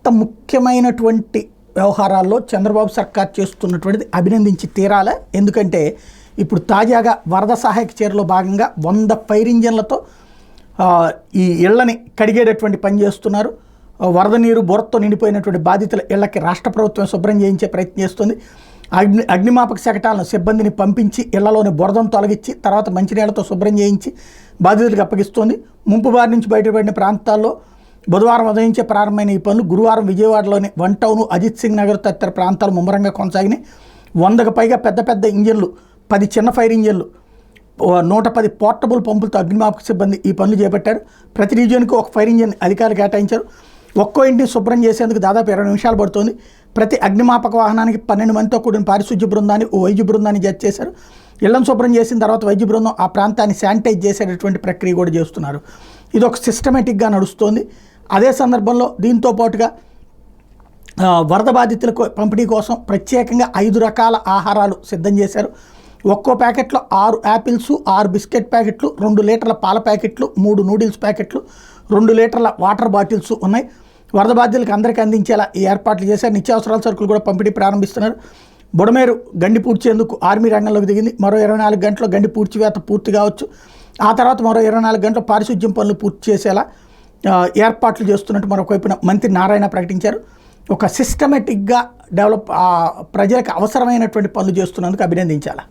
ఇంత ముఖ్యమైనటువంటి వ్యవహారాల్లో చంద్రబాబు సర్కార్ చేస్తున్నటువంటిది అభినందించి తీరాల. ఎందుకంటే ఇప్పుడు తాజాగా వరద సహాయక చర్యలో భాగంగా 100 ఫైర్ ఇంజన్లతో ఈ ఇళ్లని కడిగేటటువంటి పని చేస్తున్నారు. వరద నీరు బురదతో నిండిపోయినటువంటి బాధితుల ఇళ్లకి రాష్ట్ర ప్రభుత్వం శుభ్రం చేయించే ప్రయత్నం చేస్తుంది. అగ్నిమాపక శకటాలను సిబ్బందిని పంపించి ఇళ్లలోని బురదను తొలగించి తర్వాత మంచినీళ్లతో శుభ్రం చేయించి బాధితులకు అప్పగిస్తోంది. ముంపు బారి నుంచి బయటపడిన ప్రాంతాల్లో బుధవారం ఉదయించే ప్రారంభమైన ఈ పనులు గురువారం విజయవాడలోని 1 టౌన్, అజిత్ సింగ్ నగర్ తదితర ప్రాంతాలు ముమ్మరంగా కొనసాగినాయి. 100కు పైగా పెద్ద పెద్ద ఇంజన్లు, 10 చిన్న ఫైర్ ఇంజన్లు, 110 పోర్టబుల్ పంపులతో అగ్నిమాపక సిబ్బంది ఈ పనులు చేపట్టారు. ప్రతి రీజియన్కు ఒక ఫైర్ ఇంజన్ అధికారులు కేటాయించారు. ఒక్కో ఇంటిని శుభ్రం చేసేందుకు దాదాపు 20 నిమిషాలు పడుతుంది. ప్రతి అగ్నిమాపక వాహనానికి 12 మందితో కూడిన పారిశుధ్య బృందాన్ని, ఓ వైద్య బృందాన్ని జత చేశారు. ఇళ్లను శుభ్రం చేసిన తర్వాత వైద్య బృందం ఆ ప్రాంతాన్ని శానిటైజ్ చేసేటటువంటి ప్రక్రియ కూడా చేస్తున్నారు. ఇది ఒక సిస్టమేటిక్గా నడుస్తోంది. అదే సందర్భంలో దీంతో పాటుగా వరద బాధితులకు పంపిణీ కోసం ప్రత్యేకంగా 5 రకాల ఆహారాలు సిద్ధం చేశారు. ఒక్కో ప్యాకెట్లో 6 యాపిల్స్, 6 బిస్కెట్ ప్యాకెట్లు, 2 లీటర్ల పాల ప్యాకెట్లు, 3 నూడిల్స్ ప్యాకెట్లు, 2 లీటర్ల వాటర్ బాటిల్స్ ఉన్నాయి. వరద బాధితులకు అందరికీ అందించేలా ఈ ఏర్పాట్లు చేశారు. నిత్యావసరాల సరుకులు కూడా పంపిణీ ప్రారంభిస్తున్నారు. బుడమేరు గండి పూడ్చేందుకు ఆర్మీ రంగంలోకి దిగింది. మరో 24 గంటల్లో గండి పూడ్చివేత పూర్తి కావచ్చు. ఆ తర్వాత మరో 24 గంటల పారిశుధ్యం పనులు పూర్తి చేసేలా ఏర్పాట్లు చేస్తున్నట్టు మరొకవైపున మంత్రి నారాయణ ప్రకటించారు. ఒక సిస్టమేటిక్గా ప్రజలకు అవసరమైనటువంటి పనులు చేస్తున్నందుకు అభినందించాలి.